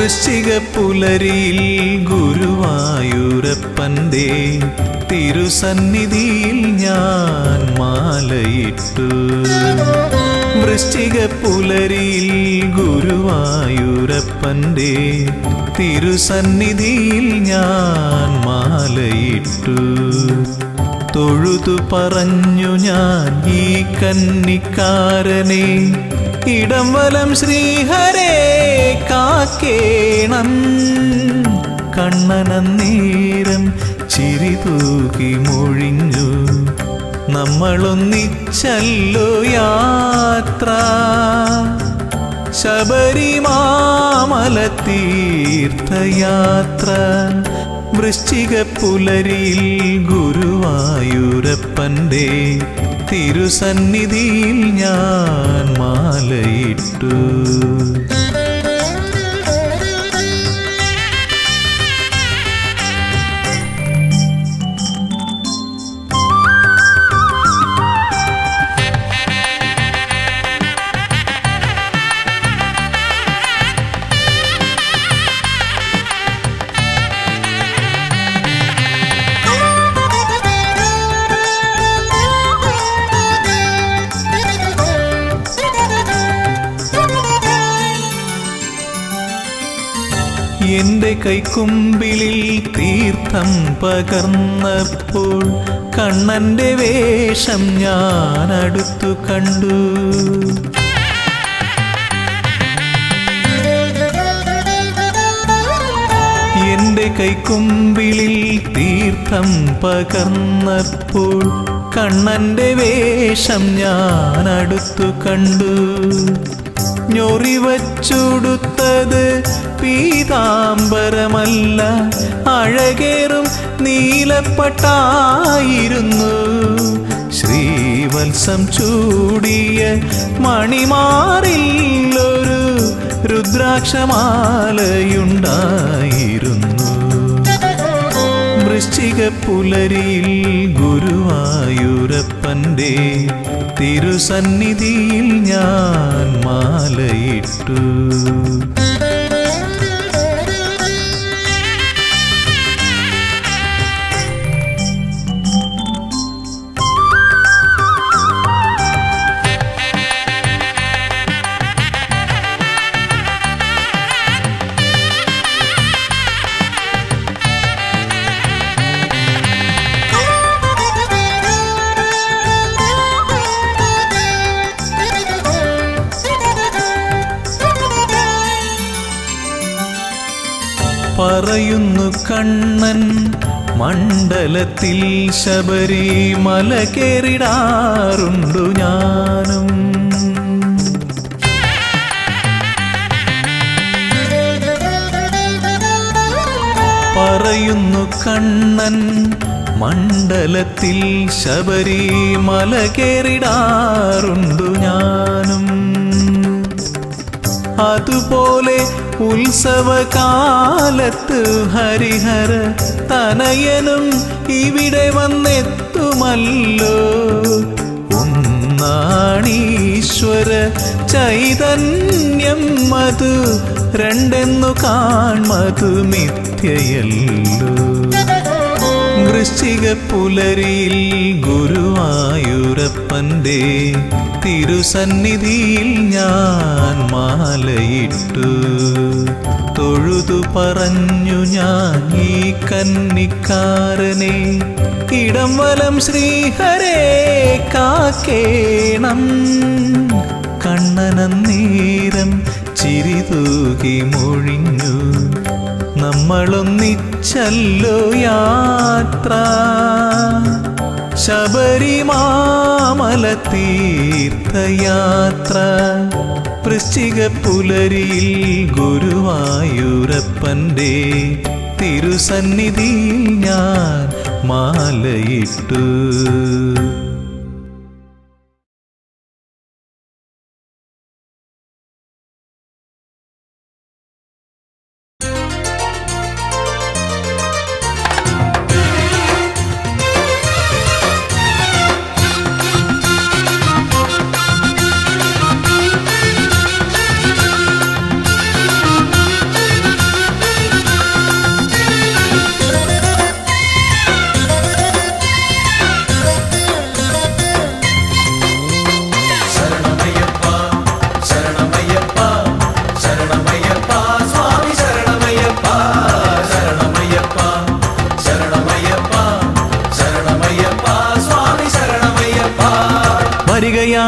വൃശ്ചിക പുലരിയിൽ ഗുരുവായൂരപ്പൻ്റെ തിരുസന്നിധിയിൽ ഞാൻ മാലയിട്ടു. വൃശ്ചിക പുലരിയിൽ ഗുരുവായൂരപ്പൻ്റെ തിരുസന്നിധിയിൽ ഞാൻ മാലയിട്ടു. തൊഴുതു പറഞ്ഞു ഞാൻ ഈ കന്നിക്കാരനെ, ഇടം വലം ശ്രീഹരേ കാക്കേണം. കണ്ണനന്നേരം ചിരി തൂക്കി മൊഴിഞ്ഞു, നമ്മളൊന്നിച്ചല്ലോ യാത്ര. ശബരിമാമല തീർത്ഥയാത്ര. വൃശ്ചിക പുലരിയിൽ ഗുരുവായൂരപ്പൻ്റെ തിരുസന്നിധിയിൽ ഞാൻ മാലയിട്ടു. എന്റെ കൈക്കുമ്പിളിൽ തീർത്ഥം പകർന്നപ്പോൾ കണ്ണന്റെ വേഷം ഞാൻ അടുത്തു കണ്ടു. എന്റെ കൈക്കുമ്പിളിൽ തീർത്ഥം പകർന്നപ്പോൾ കണ്ണന്റെ വേഷം ഞാൻ അടുത്തു കണ്ടു. ഞൊറിവച്ചുടുത്തത് പീതാംബരമല്ല, അഴകേറും നീലപ്പട്ടായിരുന്നു. ശ്രീവത്സം ചൂടിയ മണിമാറിൽ ഒരു രുദ്രാക്ഷമാലയുണ്ടായിരുന്നു. വൃശ്ചിക പുലരിയിൽ ഗുരുവായൂരപ്പൻ്റെ തിരുസന്നിധിയിൽ ഞാൻ മാലയിട്ടു. പറയുന്നു കണ്ണൻ മണ്ഡലത്തിൽ ശബരിമല കേറിടാറുണ്ടു ഞാനും. പറയുന്നു കണ്ണൻ മണ്ഡലത്തിൽ ശബരിമല കേറിടാറുണ്ടു ഞാനും. അതുപോലെ ഉത്സവകാലത്ത് ഹരിഹര തനയനും ഇവിടെ വന്നെത്തുമല്ലോ. ഒന്നാണീശ്വര ചൈതന്യം, മധു രണ്ടെന്നു കാൺമതു മിഥ്യയല്ലോ. വൃശ്ചിക പുലരിയിൽ ഗുരുവായൂരപ്പൻ്റെ തിരുസന്നിധിയിൽ ഞാൻ മാലയിട്ടു. തൊഴുതു പറഞ്ഞു ഞാൻ ഈ കന്നിക്കാരനെ, ഇടം വലം ശ്രീഹരേ കാക്കേണം. കണ്ണനന്നേരം ചിരി തൂകി മൊഴിഞ്ഞു, നമ്മളൊന്നിച്ചല്ലോ യാത്ര. ശബരിമാമല തീർത്ഥയാത്ര. വൃശ്ചിക പുലരിയിൽ ഗുരുവായൂരപ്പൻ്റെ തിരുസന്നിധിയിൽ ഞാൻ മാലയിട്ടു.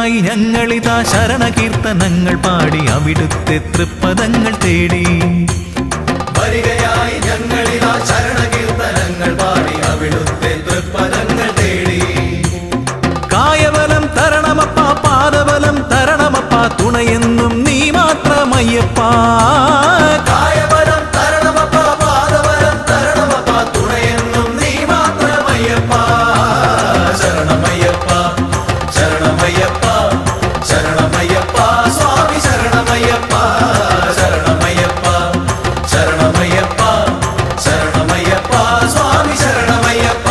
വരികയായി ഞങ്ങളിതാ ശരണകീർത്തനങ്ങൾ പാടി അവിടുത്തെ തൃപ്പദങ്ങൾ തേടി. വരികയായി ഞങ്ങളിതാ ശരണകീർത്തനങ്ങൾ പാടി അവിടുത്തെ തൃപ്പദങ്ങൾ തേടി. കായബലം തരണമപ്പ, പാദബലം തരണമപ്പ, തുണയെന്നും നീ മാത്രമയ്യപ്പ. കായബലം തരണമപ്പ, പാദബലം തരണമപ്പ, തുണയെന്നും നീ മാത്രമയ്യപ്പ. ശരണമയ്യപ്പ, ശരണമയ്യപ്പ, ശരണമയ്യപ്പ, സ്വാമി ശരണമയ്യപ്പ. ശരണമയ്യപ്പ, ശരണമയ്യപ്പ, ശരണമയ്യപ്പ, സ്വാമി ശരണമയ്യപ്പ.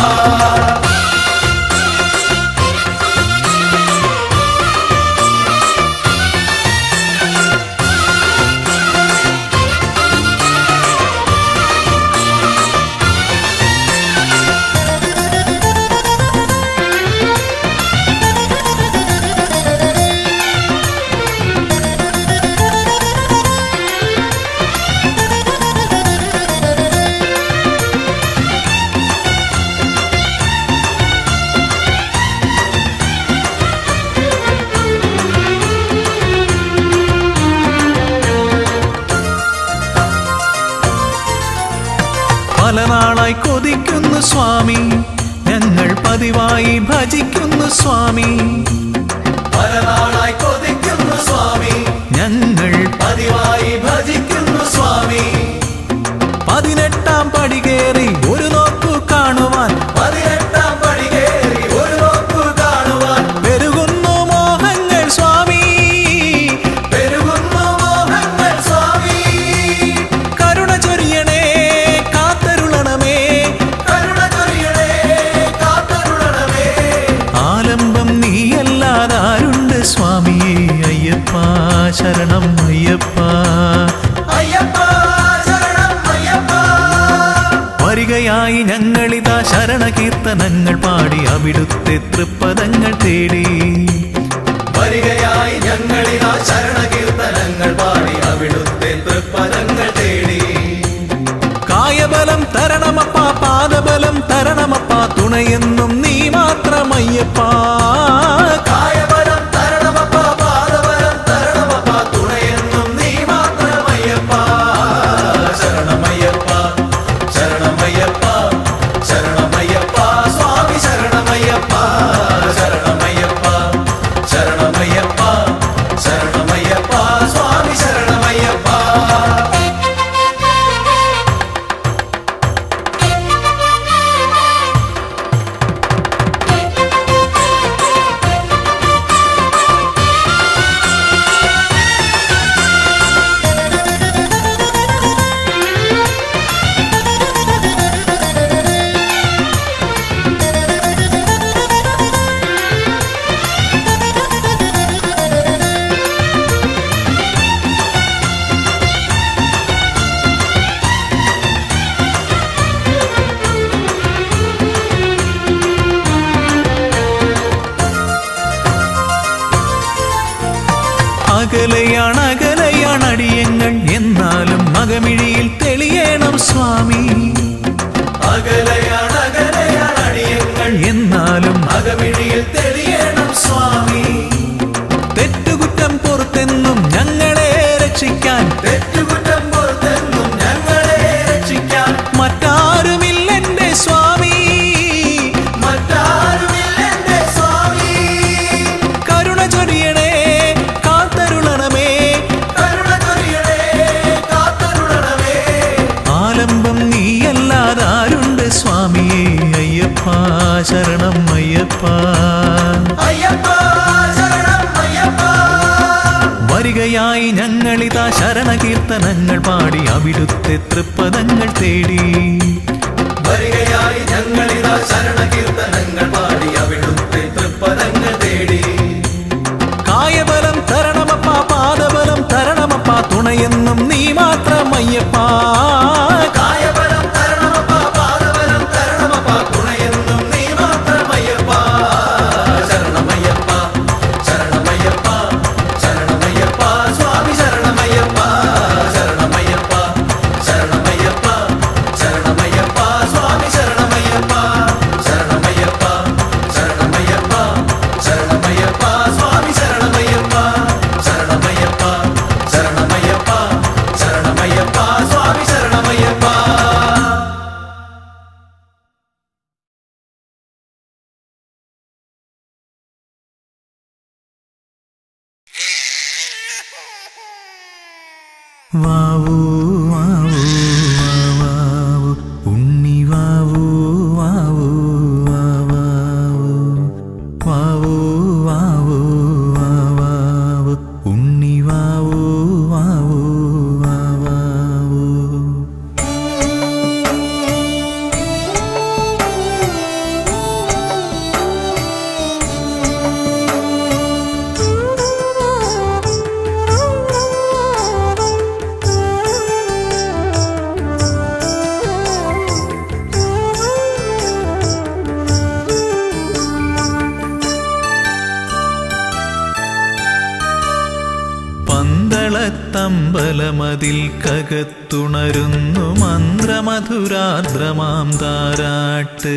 പല നാളായി കൊതിക്കുന്നു സ്വാമി, ഞങ്ങൾ പതിവായി ഭജിക്കുന്നു സ്വാമി. പല നാളായി കൊതിക്കുന്നു സ്വാമി, ഞങ്ങൾ പതിവായി ഭജിക്കുന്നു സ്വാമി. 18-ാം പടി കയറി ഒരു നോക്കു കാണുവാൻ, 18-ാം പടി കയറി ഒരു നോക്കു കാണുവാൻ. പെരുകുന്നു മോഹങ്ങൾ സ്വാമി, പെരുകുന്നു മോഹങ്ങൾ സ്വാമി. കരുണ ചൊരിയണേ കാത്തരുളണമേ, കരുണ ചൊരിയണേ കാത്തരുളണമേ. ആലംബം നീയല്ലാതാരുണ്ട് സ്വാമിയേ അയ്യപ്പ. ശരണം അയ്യപ്പ. അയ്യപ്പ ശരണം അയ്യപ്പ. വരികയായി ഞങ്ങളിതാ ശരണകീർത്തനങ്ങൾ പാടി അവിടുത്തെ തൃപ്പദങ്ങൾ തേടി. വരികയായി ഞങ്ങളിതാ ശരണകീർത്തനങ്ങൾ പാടി അവിടുത്തെ തൃപ്പദങ്ങൾ തേടി. കായബലം തരണമപ്പ, പാദബലം തരണമപ്പ, തുണയെന്നും നീ മാത്രമയ്യപ്പ. കായബലം തരണമപ്പ, പാദബലം തരണമപ്പ, തുണയെന്നും നീ മാത്രമയ്യപ്പ. ശരണമയ്യപ്പ, ശരണമയ്യപ്പ, ശരണമയ്യപ്പ, സ്വാമി ശരണമയ്യപ്പ. ശരണമയ്യപ്പ, ശരണമയ്യപ്പ, ശരണമയ്യപ്പ, സ്വാമി ശരണമയ്യപ്പ. അകലെയാണ് അകലെയാണ് അടിയങ്ങൾ, എന്നാലും മകമിഴിയിൽ തെളിയണം സ്വാമി. അകലെയാണ് അകലെയാണ് അടിയങ്ങൾ, എന്നാലും അകമിഴിയിൽ തെളിയണം സ്വാമി. തെറ്റുകുറ്റം പുറത്തെന്നും ഞങ്ങളെ രക്ഷിക്കാൻ, തെറ്റുകുറ്റം പുറത്തെന്നും ഞങ്ങളെ രക്ഷിക്കാൻ മറ്റാരുമില്ലെന്റെ സ്വാമി. മറ്റാരുമില്ലെന്റെ സ്വാമി. കരുണ ചൊരിയണേ കാത്തരുളണമേ, കരുണ ചൊരിയണേ കാത്തരുളണമേ. ആലംബം നീയല്ലാതാരുണ്ട് സ്വാമിയേ അയ്യപ്പ. ശരണം അയ്യപ്പ. അയ്യപ്പ ശരണം അയ്യപ്പ. വരികയായി ഞങ്ങളിതാ ശരണകീർത്തനങ്ങൾ പാടി അവിടുത്തെ തൃപ്പദങ്ങൾ തേടി. വരികയായി ഞങ്ങളിതാ ശരണകീർത്തനങ്ങൾ പാടി അവിടുത്തെ തൃപ്പദങ്ങൾ തേടി. കായബലം തരണമപ്പ, പാദബലം തരണമപ്പ, തുണയെന്നും നീ മാത്രമയ്യപ്പ. കായബലം തരണമപ്പ, പാദബലം തരണമപ്പ, തുണയെന്നും നീ മാത്രമയ്യപ്പ. ശരണമയ്യപ്പ, ശരണമയ്യപ്പ, ശരണമയ്യപ്പ, സ്വാമി ശരണമയ്യപ്പ. ശരണമയ്യപ്പ, ശരണമയ്യപ്പ, ശരണമയ്യപ്പ, സ്വാമി ശരണമയ്യപ്പ. ശരണമയ്യപ്പ, ശരണമയ്യപ്പ, ശരണമയ്യപ്പ, സ്വാമി ശരണമയ്യപ്പ. വാവൂ വാവൂ വാവാവൂ ഉണ്ണി വാവൂ വാവൂ വാവാവൂ വാവൂ വാവൂ വാവാവൂ ഉണ്ണി വാവൂ വാവൂ വാവാവൂ. പന്തളത്തമ്പലമതിൽ കകത്തുണരുന്നു മന്ത്രമധുരാർദ്രമാം താരാട്ട്.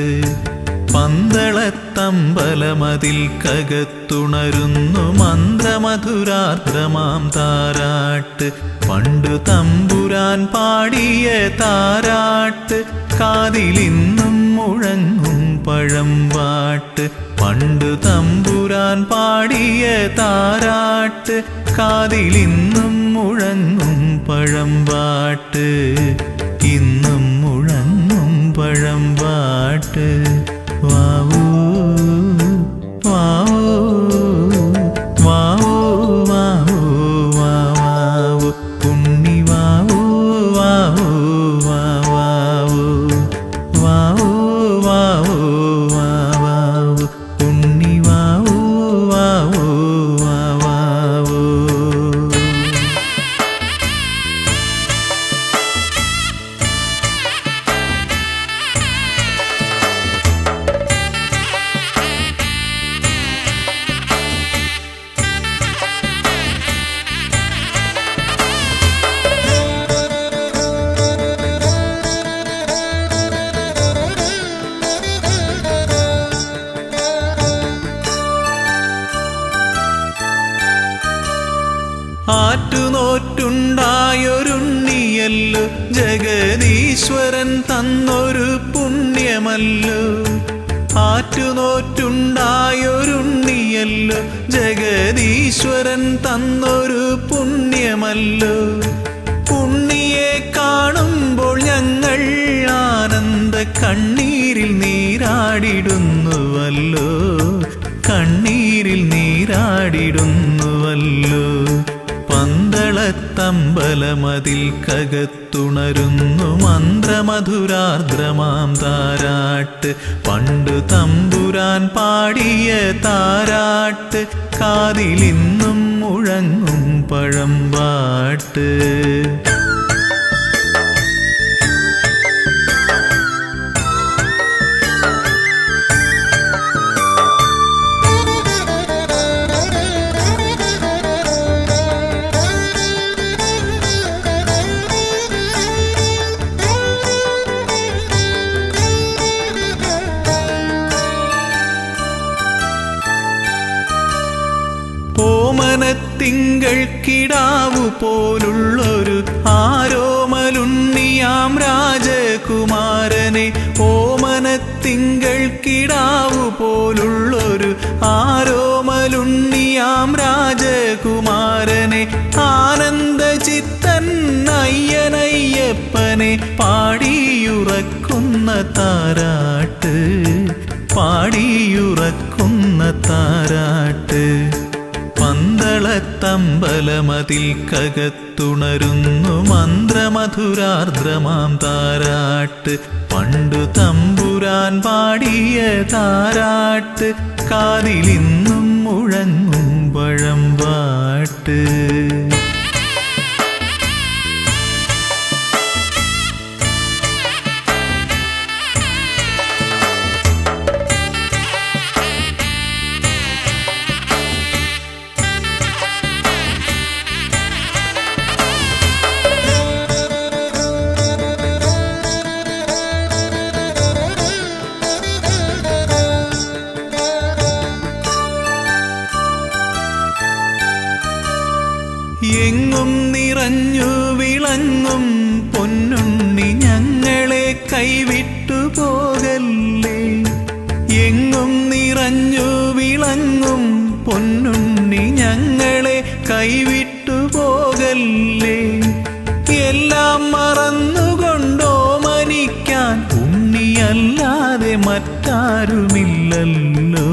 പന്തളത്തമ്പലമതിൽ കകത്തുണരുന്നു മന്ത്രമധുരാർദ്രമാം താരാട്ട്. പണ്ടു തമ്പുരാൻ പാടിയ താരാട്ട് കാതിലിന്നും മുഴങ്ങും പഴമ്പാട്ട്. പണ്ടു തമ്പുരാൻ പാടിയ താരാട്ട് കാതിലിന്നും മുഴങ്ങും പഴമ്പാട്ട്. ഇന്നും മുഴങ്ങും പഴമ്പാട്ട്. വാവൂ വാവൂ വാവൂ വാവൂ വാവാവൂ ഉണ്ണി വാവൂ വാവൂ വാവാവൂ വാവൂ വാവൂ വാവാവൂ ഉണ്ണി വാവൂ വാവൂ വാവാവൂ. ആറ്റുനോറ്റുണ്ടായൊരുണ്ണിയല്ലോ ജഗദീശ്വരൻ തന്നൊരു പുണ്യമല്ലോ. ആറ്റുനോറ്റുണ്ടായൊരുണ്ണിയല്ലോ ജഗദീശ്വരൻ തന്നൊരു പുണ്യമല്ലോ. ഉണ്ണിയെ കാണുമ്പോൾ ഞങ്ങൾ ആനന്ദ കണ്ണീരിൽ നീരാടിടുന്നുവല്ലോ. കണ്ണീരിൽ നീരാടിടുന്നുവല്ലോ. പന്തളത്തമ്പലമതിൽ കകത്തുണരുന്നു മന്ത്രമധുരാർദ്രമാം താരാട്ട്. പണ്ടു തമ്പുരാൻ പാടിയ താരാട്ട് കാതിലിന്നും മുഴങ്ങും പഴമ്പാട്ട്. ഓമനത്തിങ്കൾ കിടാവു പോലുള്ളൊരു ആരോമലുണ്ണിയാം രാജകുമാരനെ. ഓമനത്തിങ്കൾ കിടാവു പോലുള്ളൊരു ആരോമലുണ്ണിയാം രാജകുമാരനെ. ആനന്ദചിത്തൻ അയ്യനയ്യപ്പനെ പാടിയുറക്കുന്ന താരാട്ട്. പാടിയുറക്കുന്ന താരാട്ട്. പന്തളത്തമ്പലമതിൽ കകത്തുണരുന്നു മന്ത്രമധുരാർദ്രമാം താരാട്ട്. പണ്ടു തമ്പുരാൻ പാടിയ താരാട്ട് കാതിലിന്നും മുഴങ്ങും പഴമ്പാട്ട്. എങ്ങും നിറഞ്ഞു വിളങ്ങും പൊന്നുണ്ണി ഞങ്ങളെ കൈവിട്ടു പോകല്ലേ. എങ്ങും നിറഞ്ഞു വിളങ്ങും പൊന്നുണ്ണി ഞങ്ങളെ കൈവിട്ടു പോകല്ലേ. എല്ലാം മറന്നുകൊണ്ടോ മനിക്കാൻ ഉണ്ണിയല്ലാതെ മറ്റാരുമില്ലല്ലോ,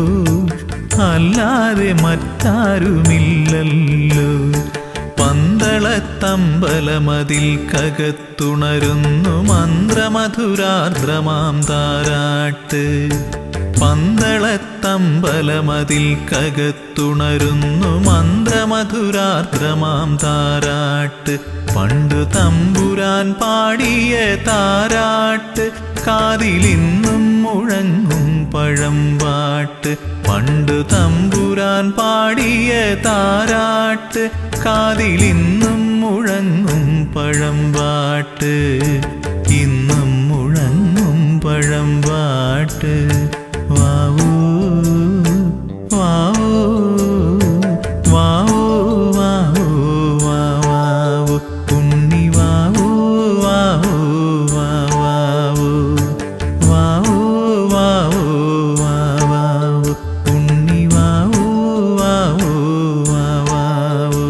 അല്ലാതെ മറ്റാരുമില്ലല്ലോ. പന്തളത്തമ്പലമതിൽ കകത്തുണരുന്നു മന്ത്രമധുരാർദ്രമാം താരാട്ട്. പന്തളത്തമ്പലമതിൽ കകത്തുണരുന്നു മന്ത്രമധുരാർദ്രമാം താരാട്ട്. പണ്ടു തമ്പുരാൻ പാടിയ താരാട്ട് കാതിലിന്നും മുഴങ്ങും പഴമ്പാട്ട്. പണ്ടു തമ്പുരാൻ പാടിയ താരാട്ട് കാതിലിന്നും മുഴങ്ങും പഴമ്പാട്ട്. ഇന്നും മുഴങ്ങും പഴമ്പാട്ട്. വാവൂ വാവൂ വാവൂ വാവൂ വാവൂ ഉണ്ണി വാവൂ വാവൂ വാവൂ വാവൂ വാവൂ വാവൂ ഉണ്ണി വാവൂ വാവൂ വാവൂ.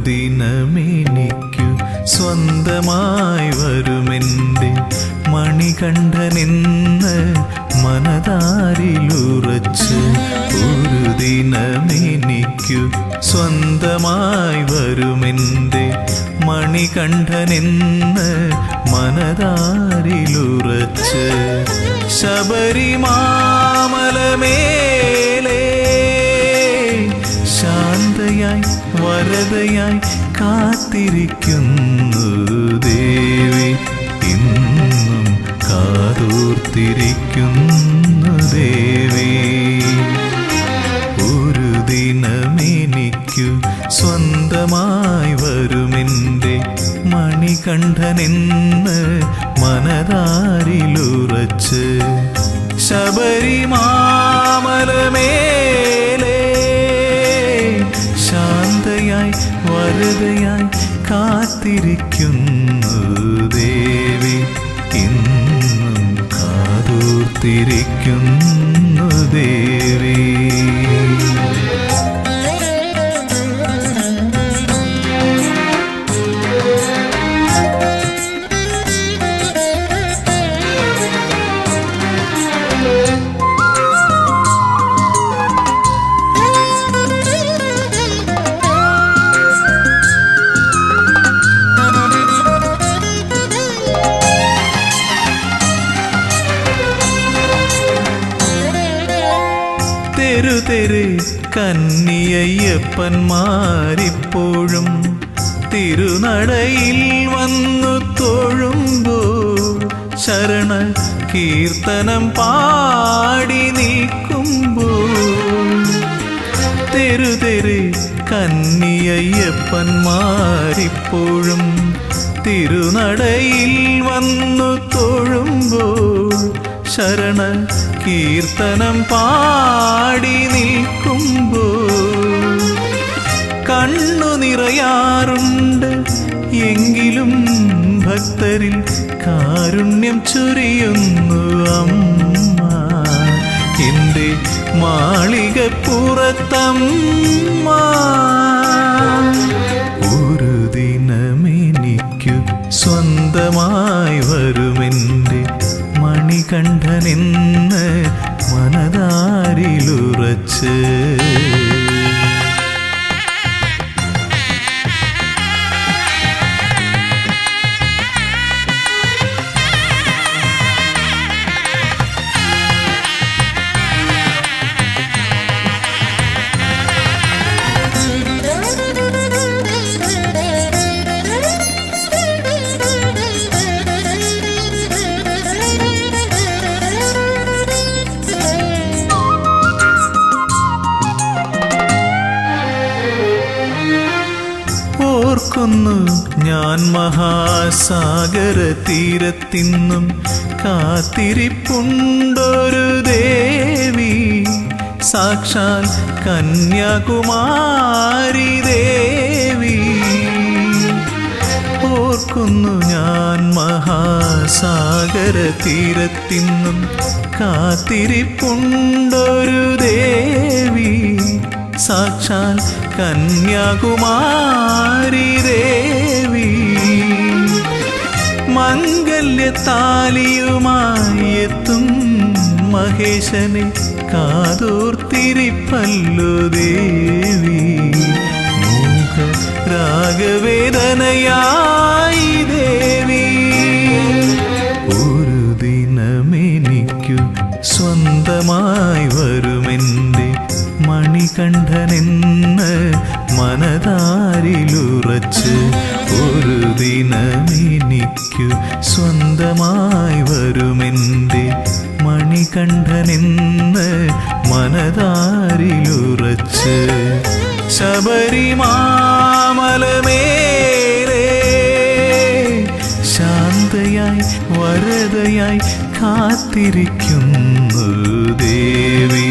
ദിനമെനിക്കു സ്വന്തമായി വരുമെൻ്റെ മണികണ്ഠനെന്ന് മനതാരിലുറച്ച്. ഒരു ദിനമെനിക്കു സ്വന്തമായി വരുമെൻ്റെ മണികണ്ഠനെന്ന് മനതാരിലുറച്ച്. ശബരിമാമലമേലേ ശാന്തയായി വരദയായി കാത്തിരിക്കുന്നു ദേവി, ഇന്നും കാതോർത്തിരിക്കുന്നു ദേവി. ഒരു ദിനമെനിക്കു സ്വന്തമായി വരുമെൻ്റെ മണികണ്ഠനെന്ന് മനതാരിലുറച്ച്. ശബരിമാമലമേലേ ശാന്തയായി വരദയായി കാത്തിരിക്കുന്നു ദേവി, ഇന്നും കാതോർത്തിരിക്കുന്നു ദേവി. തെരുതെരെ കന്നിയയ്യപ്പന്മാരിപ്പോഴും തിരുനടയിൽ വന്നു തൊഴുമ്പോൾ ശരണ കീർത്തനം പാടി നിൽക്കുമ്പോൾ. തെരുതെരെ കന്നിയയ്യപ്പന്മാരിപ്പോഴും തിരുനടയിൽ വന്നു തൊഴുമ്പോൾ ശരണ കീർത്തനം പാടി നിൽക്കുമ്പോൾ കണ്ണു നിറയാറുണ്ട്. എങ്കിലും ഭക്തരിൽ കാരുണ്യം ചൊരിയുന്നു അമ്മ, എൻ്റെ മാളികപ്പുറത്തമ്മ. ഒരു ദിനമെനിക്കു സ്വന്തമായി വരുമെൻ്റെ മണികണ്ഠനെന്ന് മനതാരിലുറച്ച്. ഞാൻ മഹാസാഗര തീരത്തിന്നും കാത്തിരിപ്പുണ്ടൊരു ദേവി, സാക്ഷാൽ കന്യാകുമാരി ദേവി. ഓർക്കുന്നു ഞാൻ മഹാസാഗര തീരത്തിന്നും കാത്തിരിപ്പുണ്ടൊരു ദേവി, സാക്ഷാൽ കന്യാകുമാരി ദേവി. മംഗല്യത്താലിയുമായി എത്തും മഹേശനെ കാതോർത്തിരിപ്പല്ലോ ദേവി. മൂക രാഗവേദനയായി ദേവി. ഒരു ദിനമെനിക്കു സ്വന്തമായി വരുമെൻ്റെ മണികണ്ഠനെന്ന് മനതാരിലുറച്ച്. ഒരു ദിനമെനിക്കു സ്വന്തമായി വരുമെൻ്റെ മണികണ്ഠനെന്ന് മനതാരിലുറച്ച്. ശബരിമാമലമേലേ ശാന്തയായി വരദയായി കാത്തിരിക്കുന്നു ദേവി.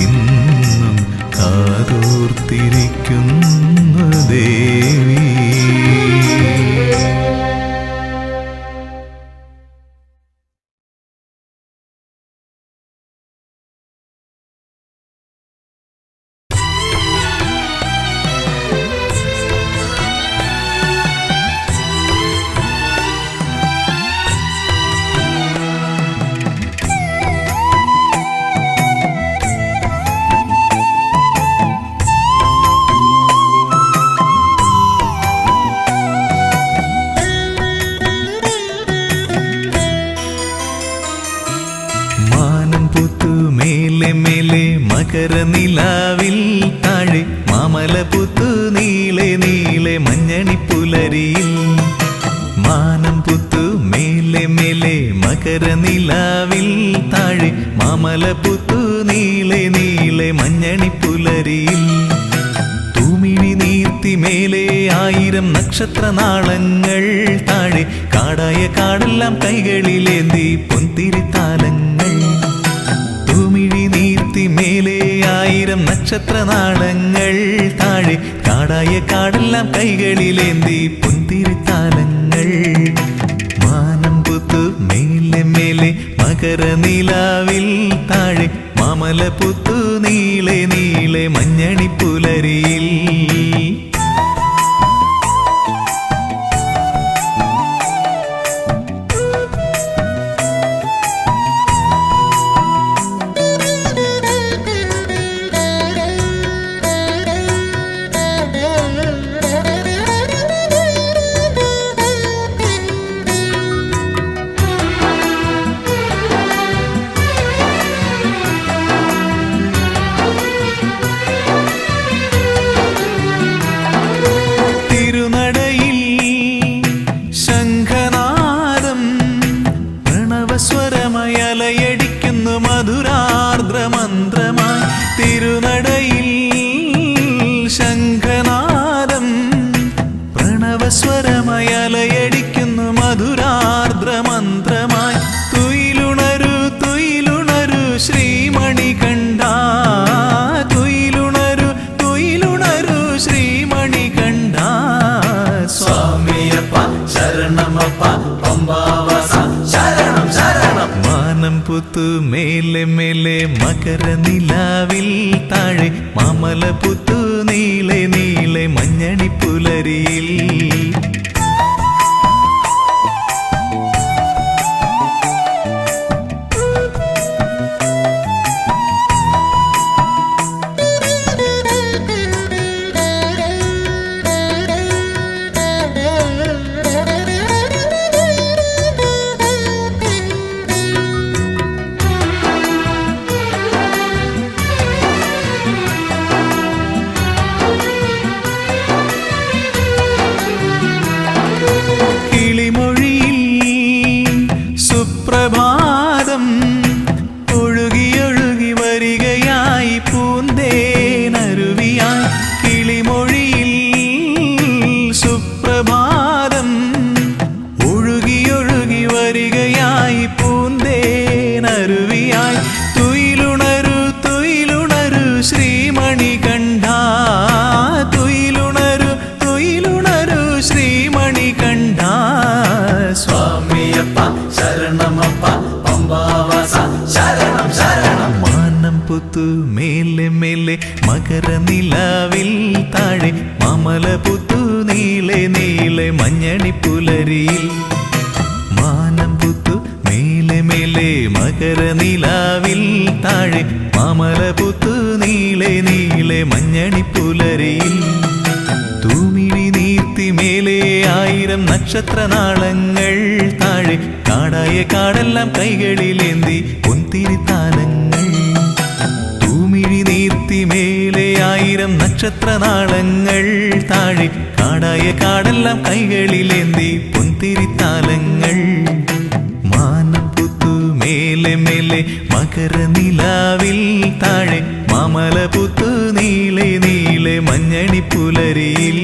ഇന്നും കാതോർത്തിരിക്കുന്നു ദേവി. മകരനിലാവിൽ താഴെ മാമലപുത്തു നീളെ നീളെ മഞ്ഞണിപ്പുലരിയിൽ. മാനം പുത്തു മേലെ മേലെ മകരനിലാവിൽ താഴെ മാമലപുത്തു നീളെ നീളെ മഞ്ഞണിപ്പുലരിയിൽ. തൂമിഴി നീർത്തി മേലെ 1000 നക്ഷത്രനാളങ്ങൾ താഴെ കാടായ കാടെല്ലാം കൈകളിലേന്തി പൊൻതിരിത്താലങ്ങൾ. തൂമിഴി നീർത്തി മേലെ 1000 നക്ഷത്രനാളങ്ങൾ താഴെ കാടായ കാടെല്ലാം കൈകളിലേന്തി പൊൻതിരിത്താലങ്ങൾ. മാനം പുത്തു മേലെ മേലെ മകരനിലാവിൽ താഴെ മാമലപുത്തു നീളെ നീളെ മഞ്ഞണിപ്പുലരിയിൽ. സ്വരമയലയടിക്കുന്നു മധുരാർദ്രമന്ത്രമായി. തിരുനടയിൽ ശംഖനാദം പ്രണവസ്വരമയലയടിക്കുന്നു മധുരാർദ്രമന്ത്രമായി. തുയിലുണരു തുയിലുണരു ശ്രീമണികണ്ഠ, തുയിലുണരു തുയിലുണരു ശ്രീമണികണ്ഠ. സ്വാമിയപ്പ ശരണമപ്പ പമ്പാവാസ ശരണം ശരണം. മാനം പുത്തു മേലെ മേലെ മകരനിലാവിൽ താഴെ മാമലപുത്തു നീളെ നീളെ മഞ്ഞണിപ്പുലരിയിൽ. പുത്തു മേലെ മേലെ മകരനിലാവിൽ താഴെ മാമല പുത്തു നീളെ നീളെ മഞ്ഞണി പുലരിയിൽ മാനം പുത്തു മേലെ മേലെ മകരനിലാവിൽ താഴെ മാമല പുത്തു നീളെ നീളെ മഞ്ഞണി പുലരിയിൽ തൂമിഴി നീർത്തി മേലെ 1000 നക്ഷത്രനാളങ്ങൾ താഴെ കാടായ കാടെല്ലാം കൈകളിലേന്തി പൊന്തിരിത്താലങ്ങൾ തൂമിഴി നീർത്തി മേലെ 1000 നക്ഷത്രനാളങ്ങൾ താഴെ കാടായ കാടെല്ലാം കൈകളിലേന്തി പൊന്തിരിത്താലങ്ങൾ മാനം പുത്തു മേലെ മേലെ മകരനിലാവിൽ താഴെ മാമല പുത്തു നീളെ നീളെ മഞ്ഞണി പുലരിയിൽ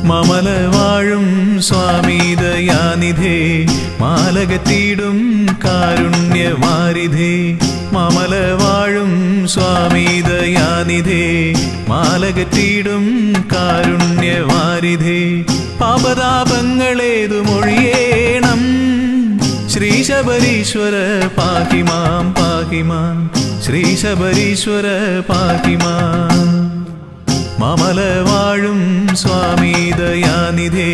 മമല വാഴും സ്വാമി ദയാനിധേ മാലകത്തിടും കാരുണ്യവാരിധേ മമല വാഴും സ്വാമി ദയാനിധേ മാലകത്തിടും കാരുണ്യവാരിധേ പാപതാപങ്ങളേതു മൊഴിയേണം ശ്രീ ശബരീശ്വര പാഹിമാം പാഹിമാം ശ്രീ ശബരീശ്വര പാഹിമാം മമല വാഴും സ്വാമി ദയാനിധേ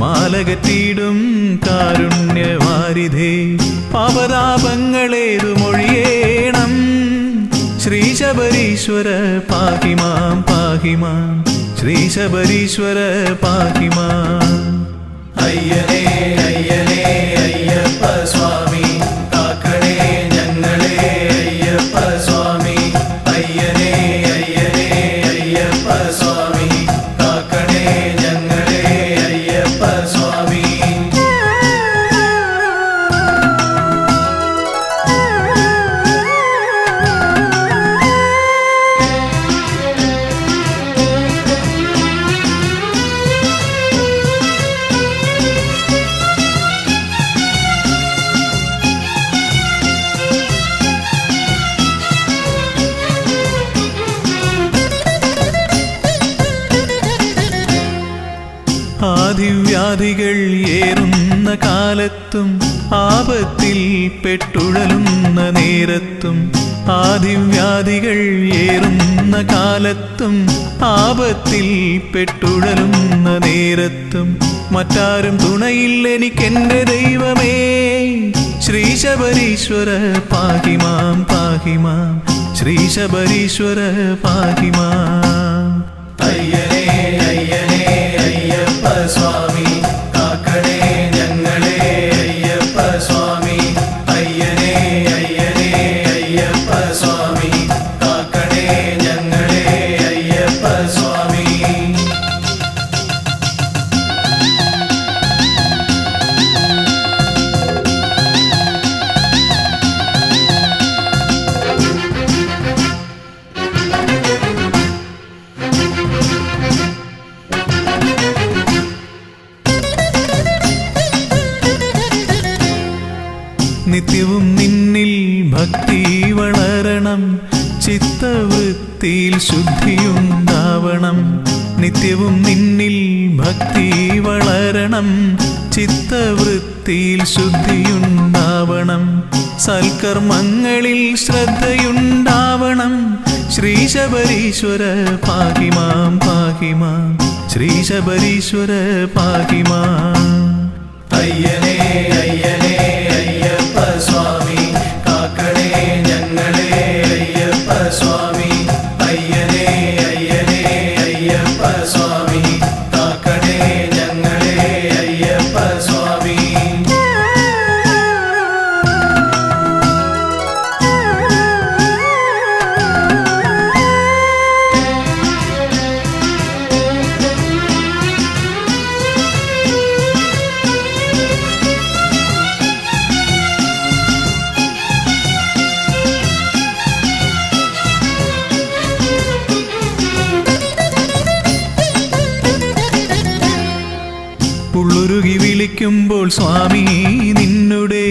മാലകത്തിടും കാരുണ്യവാരിധേ പാപതാപങ്ങളേതു മൊഴിയേണം ശ്രീ ശബരീശ്വര പാഹിമാം പാഹിമാം ശ്രീ ശബരീശ്വര പാഹിമാം അയ്യനേ അയ്യനേ അയ്യപ്പ സ്വാമി കാക്കണേ ഞങ്ങളെ അയ്യപ്പ സ്വാമി അയ്യനേ അയ്യനേ അയ്യപ്പ സ്വാമി കാക്കണേ ഞങ്ങളെ അയ്യപ്പ സ്വാമി ആദിവ്യാധികൾ ഏറുന്ന കാലത്തും ആപത്തിൽ പെട്ടുഴലുന്ന നേരത്തും ആദിവ്യാധികൾ ഏറുന്ന കാലത്തും ആപത്തിൽ പെട്ടുഴലുന്ന നേരത്തും മറ്റാരും തുണയില്ലെനിക്കെന്റെ ദൈവമേ ശ്രീ ശബരീശ്വര പാഹിമാം പാഹിമാം ശ്രീ ശബരീശ്വര പാഹിമാം അയ്യനേ അയ്യനേ അയ്യപ്പ സ്വാമി കാക്കണേ ഞങ്ങളെ അയ്യപ്പ സ്വാമി അയ്യനേ അയ്യനേ അയ്യപ്പ സ്വാമി കാക്കണേ ഞങ്ങളെ അയ്യപ്പ സ്വാമി നിത്യവും നിന്നിൽ ഭക്തി വളരണം ചിത്തവൃത്തിയിൽ ശുദ്ധിയുണ്ടാവണം നിത്യവും നിന്നിൽ ഭക്തി വളരണം ചിത്തവൃത്തിയിൽ ശുദ്ധിയുണ്ടാവണം സൽക്കർമ്മങ്ങളിൽ ശ്രദ്ധയുണ്ടാവണം ശ്രീ ശബരീശ്വര പാഹിമാം പാഹിമാം ശ്രീ ശബരീശ്വര പാഹിമാം അയ്യനേ അയ്യനേ അയ്യപ്പ സ്വാമി കാക്കണേ ഞങ്ങളെ അയ്യപ്പ സ്വാമി അയ്യനേ അയ്യനേ അയ്യപ്പ സ്വാമി കാക്കണേ ഞങ്ങളെ അയ്യപ്പ സ്വാമി ഉള്ളുരുകി വിളിക്കുമ്പോൾ സ്വാമി നിന്നുടെ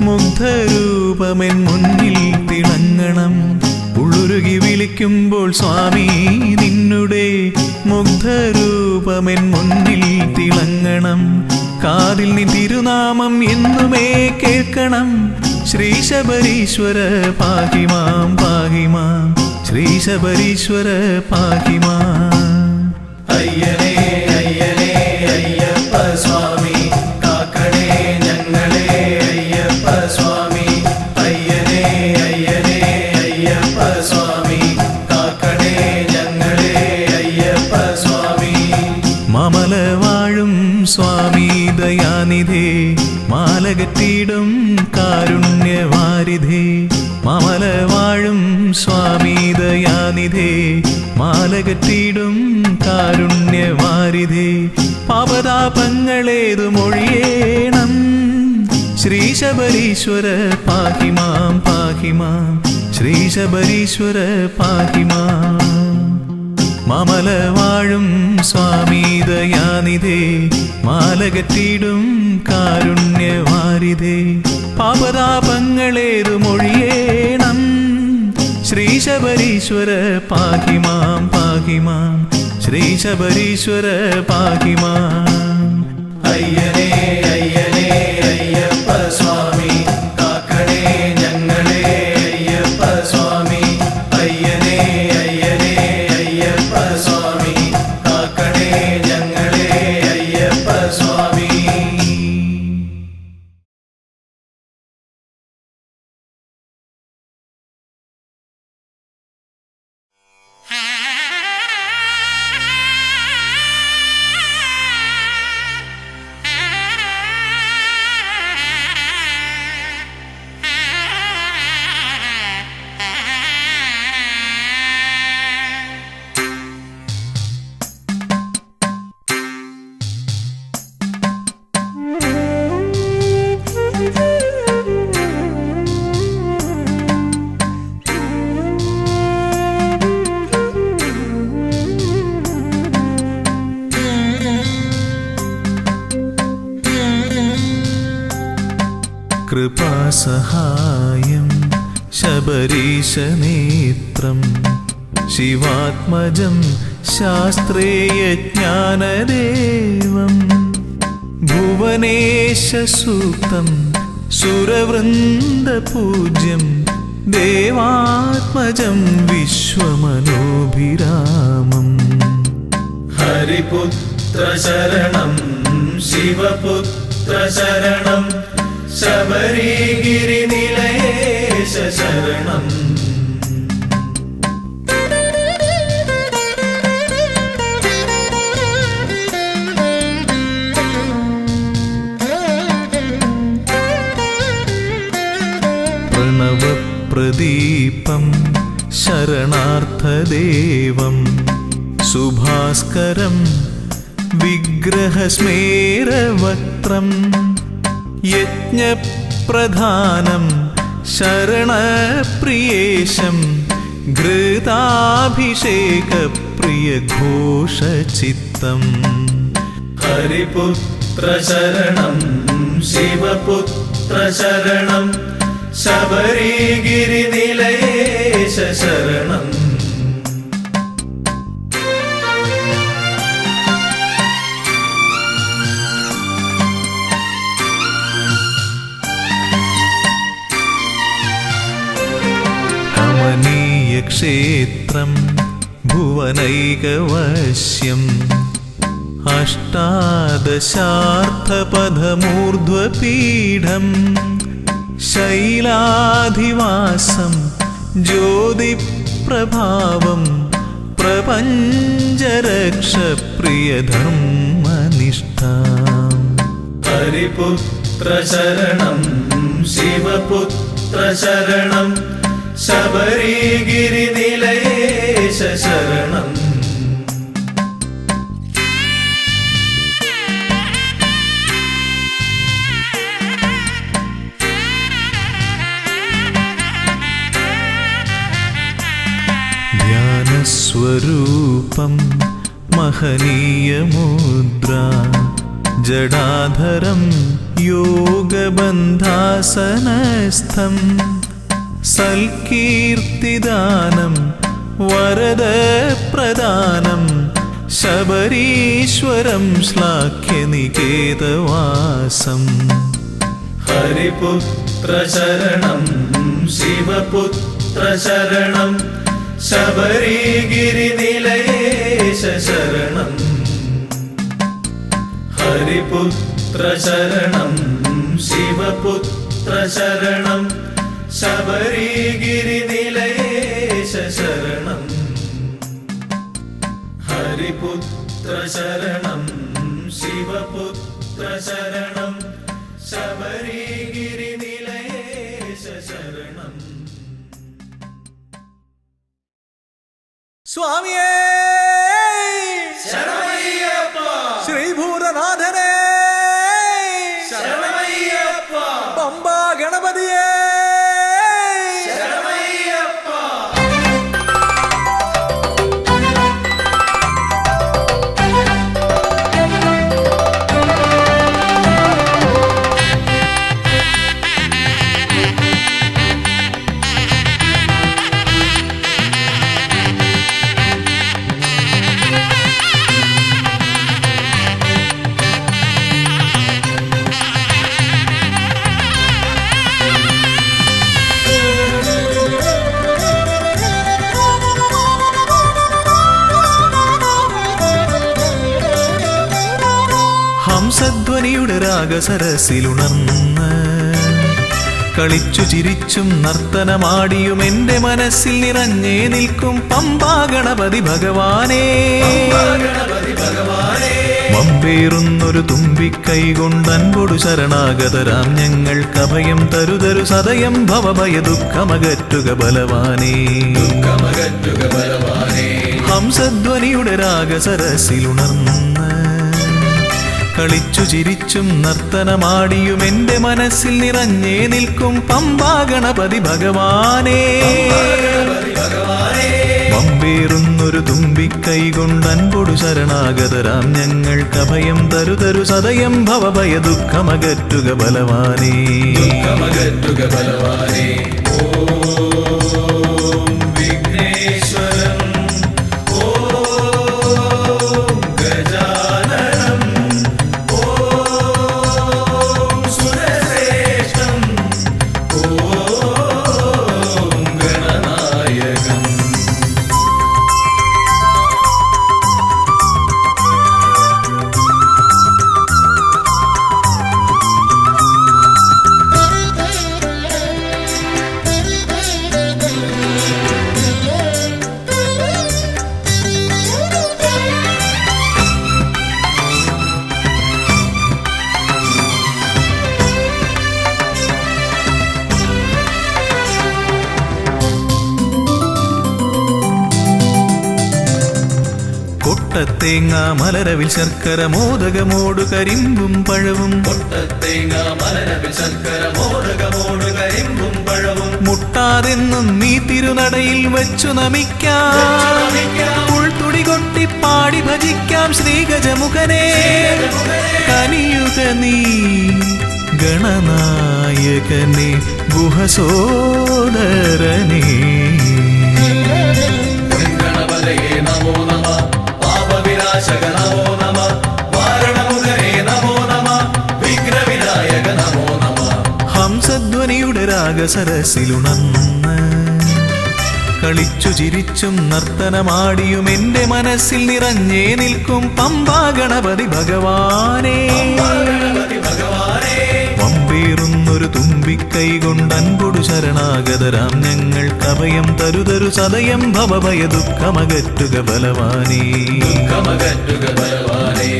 മുഗ്ധരൂപമെൻ മുന്നിൽ തിളങ്ങണം. ഉള്ളുരുകി വിളിക്കുമ്പോൾ സ്വാമി നിന്നുടെ മുഗ്ധരൂപമെൻ മുന്നിൽ തിളങ്ങണം. കാതിൽ നീ തിരുനാമം എന്നുമേ കേൾക്കണം. ശ്രീ ശബരീശ്വര പാഹിമാം പാഹിമാം, ശ്രീ ശബരീശ്വര പാഹിമാം. അയ്യനേ അയ്യനേ അയ്യപ്പ സ്വാമി, കാക്കണേ ഞങ്ങളെ അയ്യപ്പ സ്വാമി. അയ്യനേ അയ്യനേ അയ്യപ്പ സ്വാമി, കാക്കണേ ഞങ്ങളെ അയ്യപ്പ സ്വാമി. മാമല വാഴും സ്വാമി ദയാനിധേ, മാലകറ്റിടും കാരുണ്യവാരിധേ. മാമല വാഴും സ്വാമി ദയാനിധേ, മാലകറ്റിടും കാരുണ്യവാരിധേ. പാപതാപങ്ങളേതു മൊഴിയേണം. ശ്രീ ശബരീശ്വര പാഹിമാം പാഹിമാം, ശ്രീ ശബരീശ്വര പാഹിമാം. മാമല വാഴും സ്വാമി ദയാനിധേ, മാലകറ്റിടും കാരുണ്യവാരിധേ. പാപതാപങ്ങളേതു മൊഴിയേണം. ശ്രീ ശബരീശ്വര പാഹിമാം പാഹിമാം, ശ്രീ ശബരീശ്വര പാഹിമാം. അയ്യനേ അയ്യനേ അയ്യപ്പ സ്വാമി, കാക്കണേ ഞങ്ങളെ അയ്യപ്പ സ്വാമി. അയ്യനേ അയ്യനേ അയ്യപ്പ സ്വാമി, കാക്കണേ ഞങ്ങളെ അയ്യപ്പ സ്വാമി. കൃപാസഹായം ശബരീശനേത്രം, ശിവാത്മജം ശാസ്ത്രേയജ്ഞാനദേവം. ഭുവനേശസൂക്തം സുരവൃന്ദപൂജ്യം, ദേവാത്മജം വിശ്വമനോഭിരാമം. ഹരിപുത്ര ശരണം, ശിവപുത്ര ശരണം, ശബരിഗിരിനിലയേശ ശരണം. പ്രണവപ്രദീപം ശരണാർത്ഥദേവം, സുഭാസ്കരം വിഗ്രഹസ്മേരവക്ത്രം. യജ്ഞപ്രധാനം ശരണപ്രിയേശം, ഘൃതാഭിഷേകപ്രിയഘോഷചിത്തം. ഹരിപുത്ര ശരണം, ശിവപുത്ര ശരണം, ശബരിഗിരിനിലയേശ ശരണം. ക്ഷേത്രം ഭുവനൈകവശ്യം, അഷ്ടാദശാർത്ഥപഥമൂർധ്വപീഠം. ശൈലാധിവാസം ജ്യോതിപ്രഭാവം, പ്രപഞ്ചരക്ഷപ്രിയധർമ്മനിഷ്ഠാം. ഹരിപുത്ര ശരണം, ശിവപുത്ര ശരണം, ശബരിഗിരിനിലയേശ ശരണം. ധ്യാനസ്വരൂപം മഹനീയമുദ്ര, ജടാധരം യോഗബന്ധാസനസ്ഥം സൽകീർത്തിദാനം വരദപ്രദാനം ശബരീശ്വരം ശ്ലാഘ്യനികേതവാസം ഹരിപുത്ര ശരണം ശിവപുത്ര ശരണം ശബരിഗിരിനിലയേശ ശരണം ഹരിപുത്ര ശരണം ശിവപുത്ര ശരണം ശബരിഗിരിനിലയേശ ശരണം ഹരിപുത്ര ശരണം ശിവപുത്ര ശരണം ശബരിഗിരിനിലയേശ ശരണം. സ്വാമിയേ ശരണമയ്യപ്പ ശ്രീഭൂതനാഥനേ ശരണമയ്യപ്പ പമ്പാ ഗണപതിയേ ശരണമയ്യപ്പ. ഹംസധ്വനിയുടെ രാഗസരസിലുണർന്ന് കളിച്ചു ചിരിച്ചും നർത്തനമാടിയും എൻ്റെ മനസ്സിൽ നിറഞ്ഞേ നിൽക്കും പമ്പാ ഗണപതി ഭഗവാനേ ഗണപതി ഭഗവാനേ വമ്പേറുന്നൊരു തുമ്പിക്കൈ കൊണ്ടൻപൊടു ശരണാഗതരാം ഞങ്ങൾക്കഭയം തരുതരു സദയം ഭവഭയ ദുഃഖമകറ്റുക ബലവാനേ ദുഃഖമകറ്റുക ബലവാനേ. ഹംസധ്വനിയുടെ രാഗസരസിലുണർന്ന് കളിച്ചു ചിരിച്ചും നർത്തനമാടിയും എൻ്റെ മനസ്സിൽ നിറഞ്ഞേ നിൽക്കും പമ്പാ ഗണപതി ഭഗവാനേ ഗണപതി ഭഗവാനേ വമ്പേറുന്നൊരു തുമ്പിക്കൈ കൊണ്ടൻപൊടു ശരണാഗതരാം ഞങ്ങൾക്കഭയം തരുതരു സദയം ഭവഭയ ദുഃഖമകറ്റുക ബലവാനേ ദുഃഖമകറ്റുക ബലവാനേ. ഓം വിഘ്നേശ്വരം ഓം ഗജാനനം ഓം സുരശ്രേഷ്ഠം ഓം ഗണനായകം. കൊട്ടത്തേങ്ങ മലരവിൽ ശർക്കര മോദകമോടു കരിമ്പും പഴവും കൊട്ടത്തേങ്ങ മലരവിൽ ശർക്കര മോദകമോട് കരിമ്പും പഴവും മുട്ടാതെന്നും നീ തിരുനടയിൽ വെച്ചു നമിക്കാം ഉൾത്തുടി കൊട്ടി പാടി ഭജിക്കാം ശ്രീഗജമുഖനെ കനിയുക നീ ഗണനായകനെ ഗുഹസോദരനേ ഗണപതയേ നമോ നമ പാപവിനാശക നമോ നമ വാരണമുഖനേ നമോ നമ വിഘ്നവിനായക നമോ നമ. ഹംസധ്വനിയുടെ രാഗസരസിലുണർന്ന് കളിച്ചു ചിരിച്ചും നർത്തനമാടിയും എൻ്റെ മനസ്സിൽ നിറഞ്ഞേ നിൽക്കും പമ്പാ ഗണപതി ഭഗവാനേ ഗണപതി ഭഗവാനേ വമ്പേറുന്നൊരു തുമ്പിക്കൈ കൊണ്ടൻപൊടു ശരണാഗതരാം ഞങ്ങൾക്കഭയം തരുതരു സദയം ഭവഭയ ദുഃഖമകറ്റുക ബലവാനേ ദുഃഖമകറ്റുക ബലവാനേ.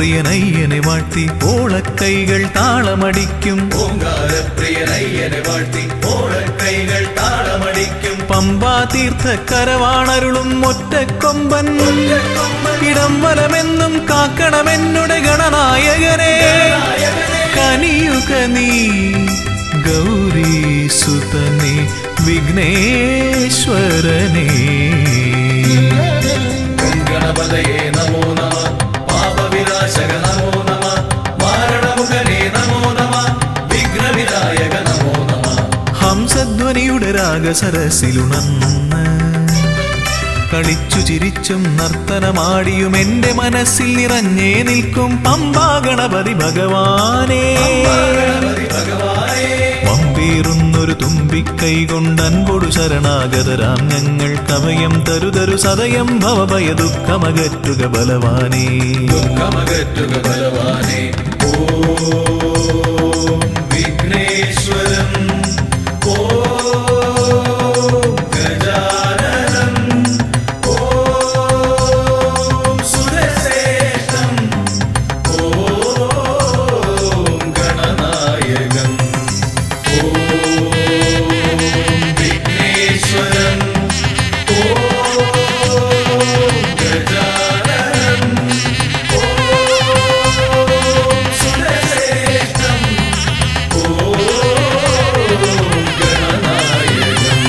ഓങ്കാരപ്രിയനയ്യനെ വാഴ്ത്തി ഓളക്കൈകൾ താളമടിക്കും ഓങ്കാരപ്രിയനയ്യനെ വാഴ്ത്തി ഓളക്കൈകൾ താളമടിക്കും പമ്പാ തീർത്ഥക്കരവാണരുളും ഒറ്റക്കൊമ്പൻ ഇടം വലമെന്നും കാക്കണമെന്നുടെ ഗണനായകനെ കനിയുക നീ ഗൗരീസുതനെ വിഘ്നേശ്വരനെ ഗണപതയേ നമോ നമ പാപവിനാശക നമോ നമ മാരണമുഖനേ നമോ നമ വിഘ്നവിനായക നമോ നമ ഹംസധ്വനിയുടെ രാഗസരസിലുണർന്ന് കളിച്ചു ചിരിച്ചും നർത്തനമാടിയും എന്റെ മനസ്സിൽ നിറഞ്ഞേ നിൽക്കും പമ്പാ ഗണപതി ഭഗവാനേ വമ്പേറുന്നൊരു തുമ്പിക്കൈ കൊണ്ടൻപൊടു ശരണാഗതരാം ഞങ്ങൾ കവയം തരുതരു സദയം ഭവഭയ ദുഃഖമകറ്റുക ബലവാനേ ദുഃഖമകറ്റുക ബലവാനേ ഓം വിഘ്നേശ്വരം ഓം ഗജാനനം ഓം സുരശ്രേഷ്ഠം ഓം ഗണനായകം ഓം വിഘ്നേശ്വരം ഓം ഗജാനനം ഓം സുരശ്രേഷ്ഠം ഓം ഗണനായകം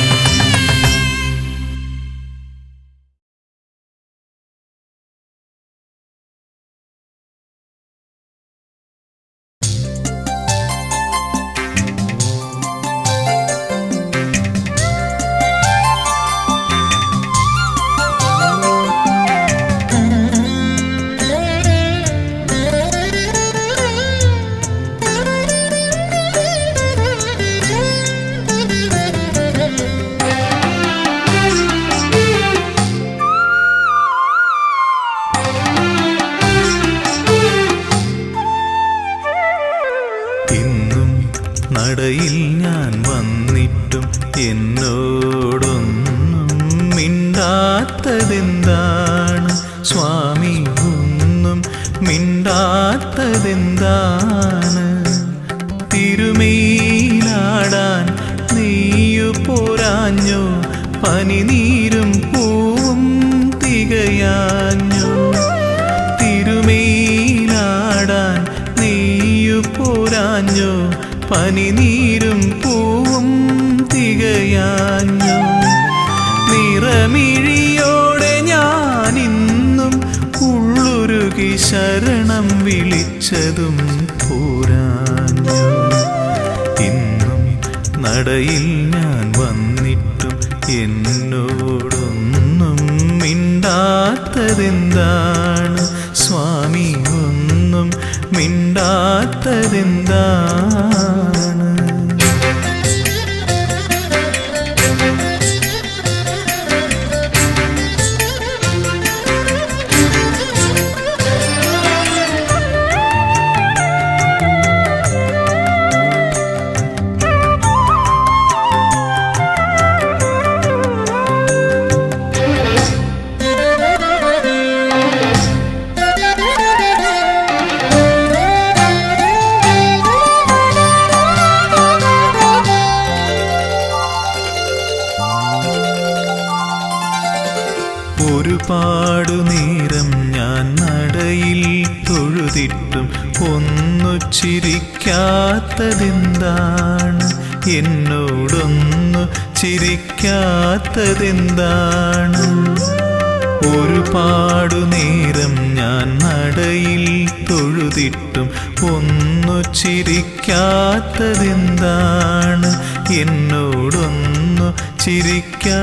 ഇന്നും നടയിൽ ഞാൻ വന്നിട്ടും എന്നോടൊന്നും മിണ്ടാത്തതെന്താണ് സ്വാമി ഒന്നും മിണ്ടാത്തതെന്താണ് തിരുമേലാടാൻ നീയു പോരാഞ്ഞോ പനിനീരും പൂവും തികയാഞ്ഞോ തിരുമേലാടാൻ നീയു പോരാഞ്ഞോ പനിനീരും പൂവും തികയാഞ്ഞോ നിറമിഴിയോടെ ഞാനിന്നും ഉള്ളുരുകി ശരണം വിളിച്ചതും പോരാഞ്ഞോ ഇന്നും നടയിൽ ഞാൻ വന്നിട്ടും എന്നോടൊന്നും മിണ്ടാത്തതെന്താണ് സ്വാമി ഒന്നും മിണ്ടാത്തതെന്താണ് ഒരുപാടു നേരം ഞാൻ നടയിൽ തൊഴുതിട്ടും ഒന്നു ചിരിക്കാത്തതെന്താണ് എന്നോടൊന്നു ചിരിക്കാത്തതെന്താണ് ഒരുപാടു നേരം ഞാൻ നടയിൽ തൊഴുതിട്ടും ഒന്നു ചിരിക്കാത്തതെന്താണ് എന്നോടൊന്നു ചിരിക്കാത്തതെന്താണ്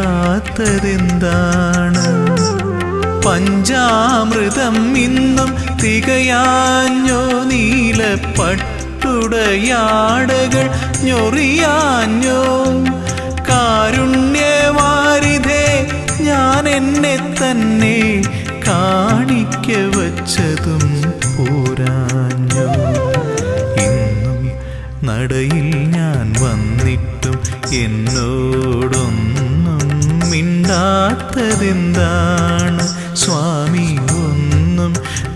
പഞ്ചാമൃതം ഇന്നും തികയാഞ്ഞോ നീലപ്പട്ടുടയാടകൾ ഞൊറിയാഞ്ഞോ കാരുണ്യവാരിധേ ഞാൻ എന്നെ തന്നെ കാണിക്ക വച്ചതും പോരാഞ്ഞോ ഇന്നും നടയിൽ ഞാൻ വന്നിട്ടും എന്നോടൊന്നും മിണ്ടാത്തതെന്താണ് സ്വാമി ഒന്നും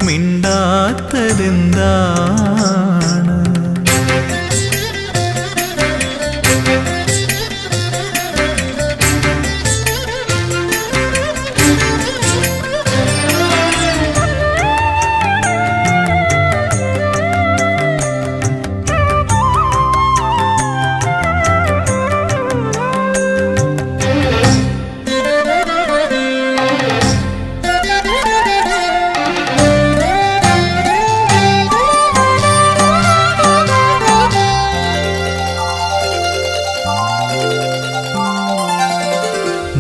മിണ്ടാത്തതെന്താണ് കേൾക്കാത്തതെന്താണ്?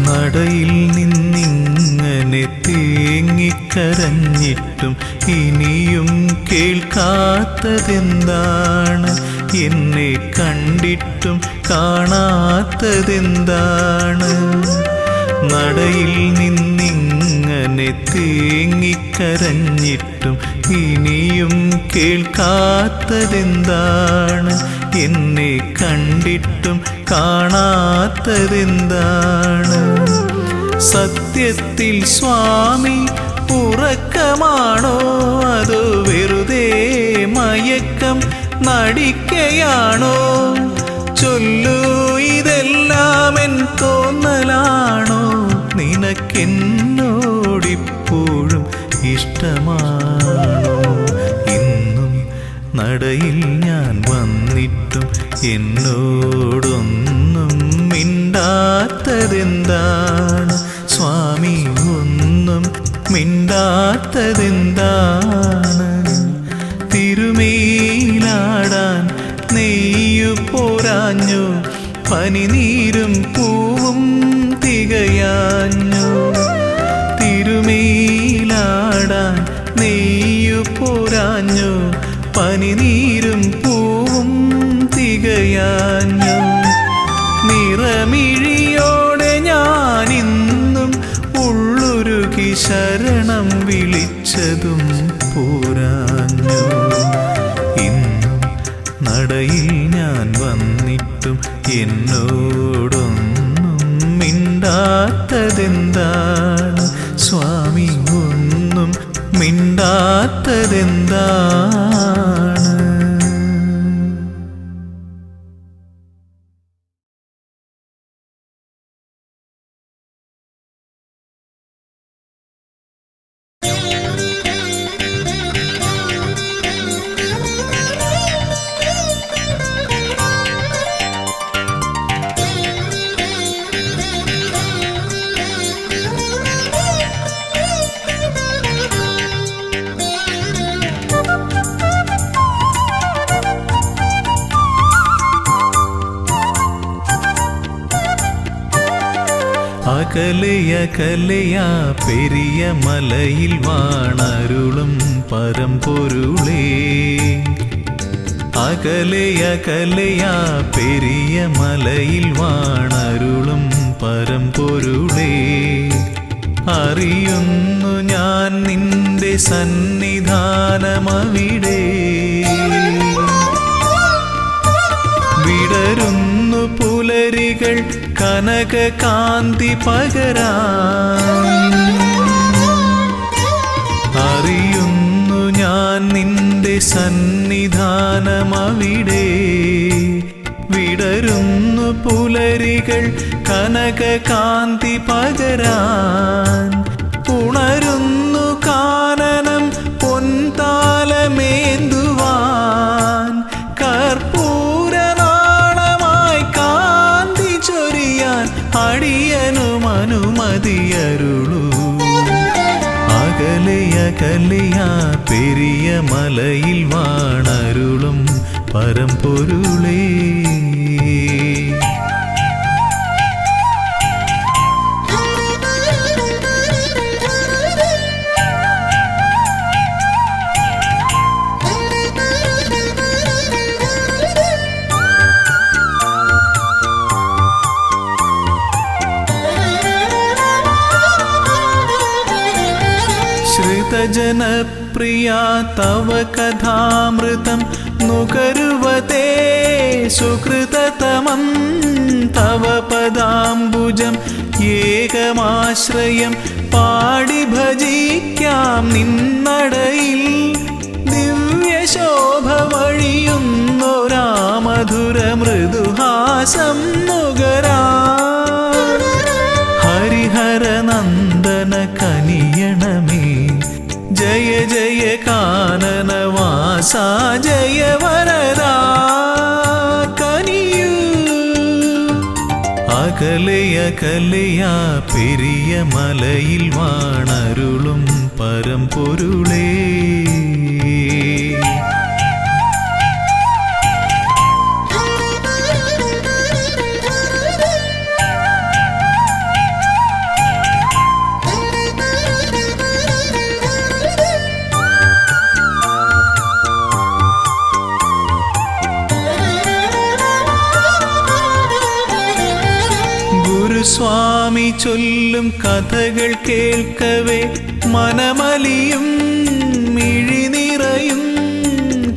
നടയിൽ നിന്നിങ്ങനെ തേങ്ങിക്കരഞ്ഞിട്ടും ഇനിയും കേൾക്കാത്തതെന്താണ്? എന്നെ കണ്ടിട്ടും കാണാത്തതെന്താണ്? നടയിൽ നിന്നിങ്ങനെ തേങ്ങിക്കരഞ്ഞിട്ടും ഇനിയും കേൾക്കാത്തതെന്താണ്? എന്നെ കണ്ടിട്ടും കാണാത്തതെന്താണ്? സത്യത്തിൽ സ്വാമി ഉറക്കമാണോ അതോ വെറുതെ മയക്കം നടിക്കയാണോ? ചൊല്ലൂ, ഇതെല്ലാം എൻ തോന്നലാണോ? നിനക്കെന്നോടിപ്പോഴും ഇഷ്ടമാണോ? ഇന്നും നടയിൽ ഞാൻ വന്നിട്ടും എന്നോടൊന്നും മിണ്ടാത്തതെന്താണ്? സ്വാമി ഒന്നും മിണ്ടാത്തതെന്താണ്? തിരുമേലാടാൻ നെയ്യു പോരാഞ്ഞു, പനിനീരും പൂവും തികയാഞ്ഞു. തിരുമേലാടാൻ നെയ്യു പോരാഞ്ഞു, പനിനീരും പൂവും തികയാഞ്ഞു. നിറമിഴിയോടെ ഞാനിന്നും ഉള്ളുരുകി ശരണം വിളിച്ചതും പോരാഞ്ഞു. ഇന്നും നടയിൽ ഞാൻ വന്നിട്ടും എന്നോടൊന്നും മിണ്ടാത്തതെന്താണ്? സ്വാമി ഒന്നും മിണ്ടാത്തതെന്താണ്? അകലയകലയാ പെരിയ മലയിൽ വാണരുളും പരമ്പൊരുളേ. അകലയകലയാ പെരിയ മലയിൽ വാണരുളും പരമ്പൊരുളേ. അറിയുന്നു ഞാൻ നിന്റെ സന്നിധാനമവിടെ. വിടരുന്നു പുലരികൾ കനകകാന്തി പകരാൻ. അറിയുന്നു ഞാൻ നിന്റെ സന്നിധാനമവിടെ. വിടരുന്നു പുലരികൾ കനകകാന്തി പകരാൻ. ഉണരുന്നു കാനനം പൊൻതാലമേന്തുവാൻ. കർപ്പൂരനാളമായി കാന്തി ചൊരിയാൻ അടിയനും അനുമതിയരുളൂ. അകലയകലയാ പെരിയ മലയിൽ വാണരുളും പരമ്പൊരുളേ. ശ്രുതജനപ്രിയ തവ കഥാമൃതം നുകരുവതേ സുകൃതതമം തവ പദാംബുജം ഏകമാശ്രയം പാടി ഭജിക്കാം നിന്നടയിൽ ദിവ്യശോഭ വഴിയുന്നൊരാ മധുര മൃദുഹാസം നുകരാ ഹരിഹര നന്ദന കനിയണമേ ജയ ജയ കാനനവാസ ജയ വരദാ കനിയൂ അകലയകലയാ പെരിയ മലയിൽ വാണരുളും പരമ്പൊരുളേ സ്വാമി ചൊല്ലും കഥകൾ കേൾക്കവേ മനമലിയും മിഴിനിറയും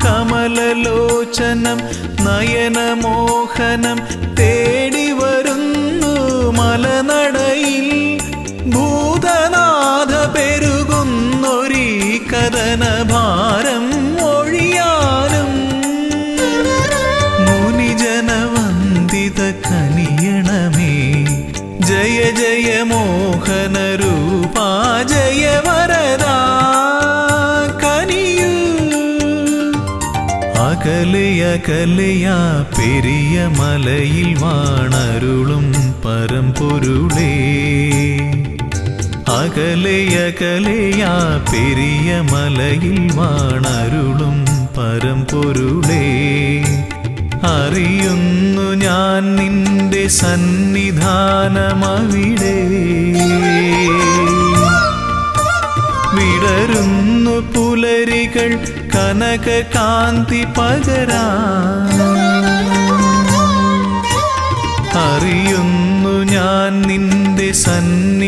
കമലലോചനം നയനമോഹനം തേടി വരുന്നു മലനടയിൽ ഭൂതനാഥ പെരുകുന്നൊരീ കഥനഭാരം ഒഴിയാനും മുനിജനവന്ദിത കനിയണമേ ജയ ജയ മോഹന രൂപാ ജയ വരദാ കനിയൂ അകലയകലയാ പെരിയ മലയിൽ വാണരുളും പരമ്പൊരുളേ അകലയകലയാ പെരിയ മലയിൽ വാണരുളും പരമ്പൊരുളേ അറിയുന്നു ഞാൻ നിന്റെ സന്നിധാനമവിടെ വിടരുന്നു പുലരികൾ കനക കാന്തി പകരാ അറിയുന്നു ഞാൻ നിന്റെ സന്നിധാനമവിടെ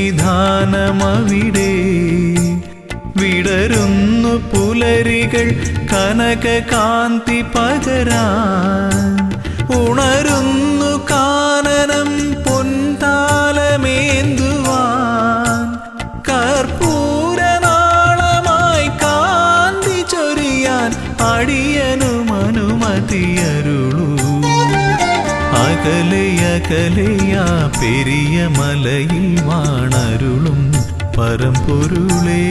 വിടരുന്നു പുലരികൾ കനക കാന്തി പകരാൻ ഉണരുന്നു കാനനം പൊൻതാലമേന്തുവാൻ കർപ്പൂരനാളമായി കാന്തി ചൊരിയാൻ അടിയനും അനുമതിയരുളൂ അകലയകലയാ പെരിയ മലയിൽ വാണരുളും പരമ്പൊരുളേ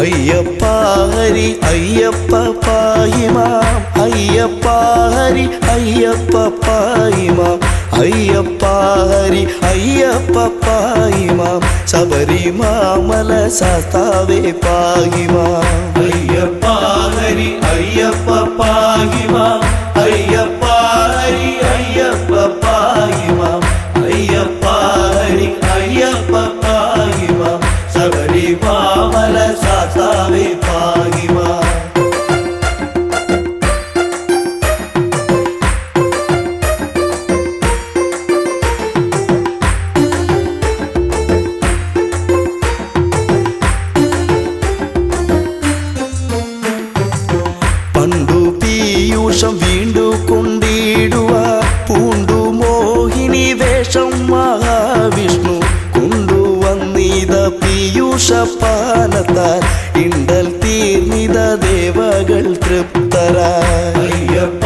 അയ്യപ്പ ഹരി അയ്യപ്പ പായിമാം അയ്യപ്പ ഹരി അയ്യപ്പ പായിമാം അയ്യപ്പ ഹരി അയ്യപ്പ പായിമാം ശബരിമല ശാസ്താവേ പായിമാം അയ്യപ്പ ഹരി അയ്യപ്പ പാഹിമാം അയ്യപ്പ ഹരി അയ്യപ്പ പാഹിമാം അയ്യപ്പ ഹരി അയ്യപ്പ പാഹിമാം ശബരിമല ശാസ്താവേ പാഹിമാം പണ്ടു പീയൂഷം വീണ്ടു കൊണ്ടിടുക പൂണ്ടു മോഹിനി വേഷം മഹാവിഷ്ണു കൊണ്ടുവന്നിത പീയൂഷപാനത്താൽ ഇണ്ടൽ തീർന്നിത ദേവകൾ തൃപ്തരായി അയ്യപ്പ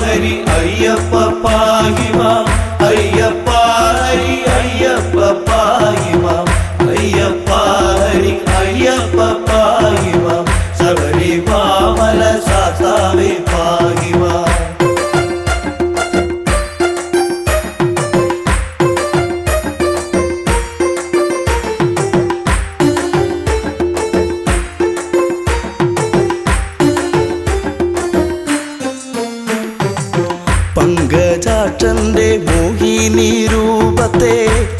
ഹരി അയ്യപ്പ പാഹിമാം അയ്യപ്പ ഹരി അയ്യപ്പ പാഹിമാം അയ്യപ്പ ഹരി അയ്യപ്പ പാഹിമാം ശബരിമല ശാസ്താവേ പാഹിമാം പങ്കജാക്ഷന്റെ മോഹിനി രൂപത്തെ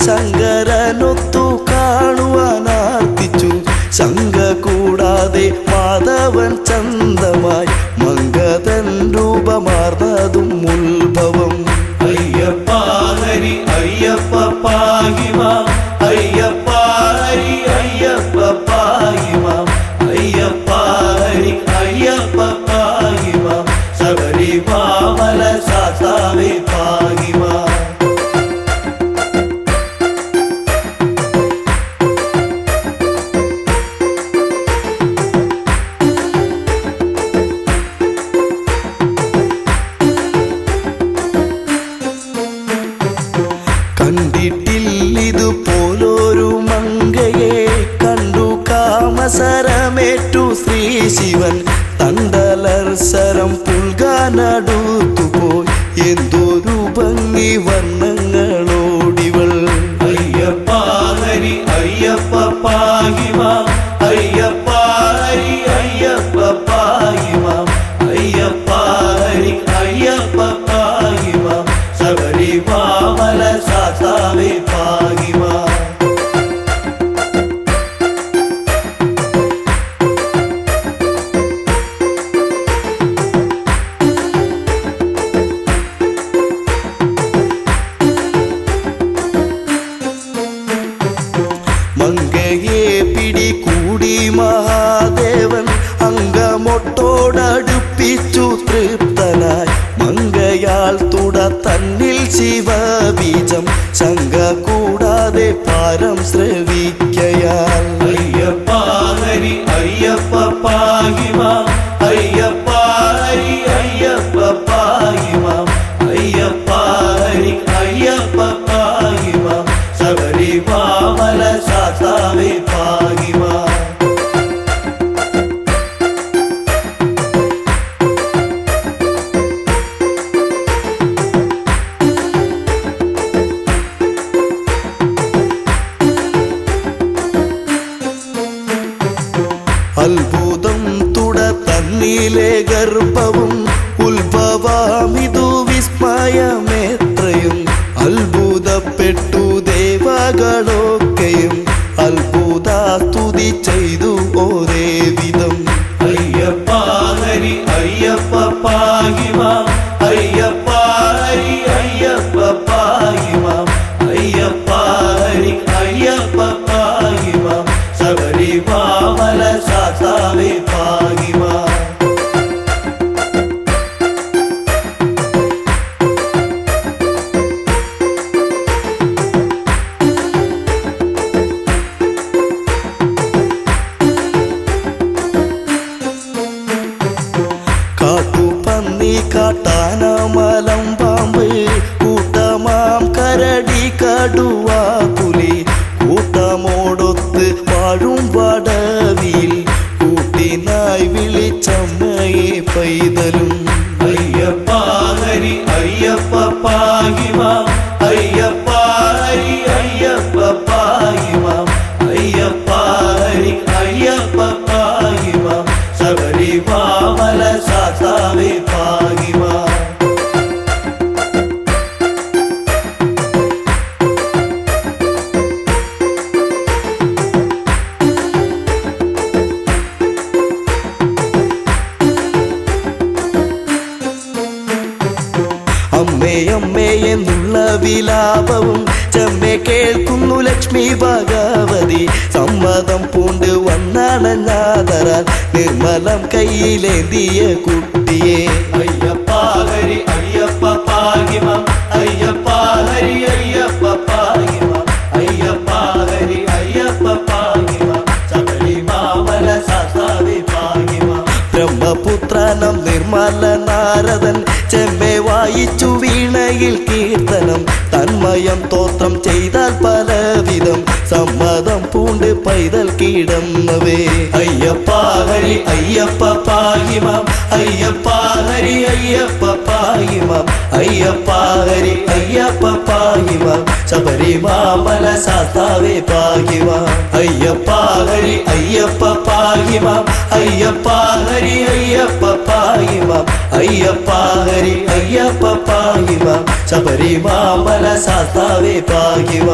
ശങ്കരനൊത്തു കാണുവാനാർത്തിച്ചു. ശങ്ക കൂടാതെ മാധവൻ ചന്തമായി മംഗതൻ രൂപമാർന്നതും ഉത്ഭവം. അയ്യപ്പ ഹരി അയ്യപ്പ പാഹിമാം അയ്യപ്പ ഹരി അയ്യപ്പ പാഹിമാം അയ്യപ്പ ഹരി അയ്യപ്പ പാഹിമാം ശബരിമല ശാസ്താവേ പാഹിമാം. കണ്ടിട്ടില്ലിതുപോലൊരു മങ്കയെ കണ്ടു കാമസരമേറ്റു ശ്രീ ശിവൻ. തണ്ടലർസരം പുൽകാനടുത്തുപോയി എന്തൊരു ഭംഗി വർണ്ണങ്ങളോടിവൾ. അയ്യപ്പ ഹരി അയ്യപ്പ പാഹിമാം അയ്യപ്പ ഹരി അയ്യപ്പ പാഹിമാം അയ്യപ്പ ഹരി അയ്യപ്പ പാഹിമാം ശബരിമല ശാസ്താവേ പാഹിമാം. മങ്കയെ പിടികൂടി മഹാദേവൻ അങ്കമൊട്ടോടടുപ്പിച്ചു തൃപ്തനായി. മങ്കയാൽ തുട തന്നിൽ ശിവബീജം ശങ്ക കൂടാതെ പാരം ശ്രവിക്കയാൽ. അയ്യപ്പ ഹരി അയ്യപ്പ പാഹിമാം അയ്യപ്പ ഹരി അയ്യപ്പ പാഹിമാം അയ്യപ്പ ഹരി അയ്യപ്പ പാഹിമാം ശബരിമല ശാസ്താവേ പാഹിമാം. അത്ഭുതം തുട തന്നിലെ ഗർഭവും ഉത്ഭവമിതു വിസ്മയമേത്രയും. അത്ഭുതപ്പെട്ടു ദേവകളൊക്കെയും അത്ഭുതാസ്തുതി ചെയ്തു ഒരേ വിധം. അയ്യപ്പ ഹരി അയ്യപ്പ പാഹിമാം അയ്യപ്പ ഹരി അയ്യപ്പ പാഹിമാം അയ്യപ്പ ഹരി അയ്യപ്പ പാഹിമാം ശബരിമല ശാസ്താവേ പാഹിമാം. കാട്ടുപന്നി കാട്ടാനമലം പാമ്പ് കൂട്ടമാം കരടി കടുവ പുലി കൂട്ടമോടൊത്ത് വാഴും വടവിൽ കൂട്ടിനായി വിളിച്ചമ്മയെ പൈതലും. അയ്യപ്പ ഹരി അയ്യപ്പ പാഹിമാം അയ്യപ്പ ഹരി അയ്യപ്പ പാഹിമാം അയ്യപ്പ ഹരി അയ്യപ്പ പാഹിമാം ശബരിമല ശാസ്താവേ പാഹിമാം. അമ്മേ അമ്മേ എന്നുള്ള വിലാപവും ചെമ്മെ കേൾക്കുന്നു ലക്ഷ്മി ഭഗവതി. സമ്മതം പൂണ്ട് വന്നണഞ്ഞാതരാൽ നിർമ്മലം കയ്യിലേന്തിയ കുട്ടിയെ. അയ്യപ്പ ഹരി അയ്യപ്പ പാഹിമാം അയ്യപ്പ ഹരി അയ്യപ്പ പാഹിമാം അയ്യപ്പ ഹരി അയ്യപ്പ പാഹിമാം ശബരിമല ശാസ്താവേ പാഹിമാം. ബ്രഹ്മപുത്രനം നിർമ്മല നാരദൻ ചെമ്മെ വായിച്ചു വീണയിൽ കീർത്തനം. തന്മയം തോത്രം ചെയ്താൽ പലവിധം സമ്മതം പൂണ്ട് പൈതൽ കീടന്നവേ. അയ്യപ്പ ഹരി അയ്യപ്പ പാഹിമാം അയ്യപ്പ ഹരി അയ്യപ്പ പാഹിമാം അയ്യപ്പ ഹരി അയ്യപ്പ പാഹിമാം ശബരിമല ശാസ്താവേ പാഹിമാം. അയ്യപ്പ ഹരി അയ്യപ്പ പാഹിമാം അയ്യപ്പ ഹരി അയ്യപ്പ പാഹിമാം അയ്യപ്പ ഹരി അയ്യപ്പ പാഹിമ ശബരിമാമല ശാസ്താവേ പാഹിമ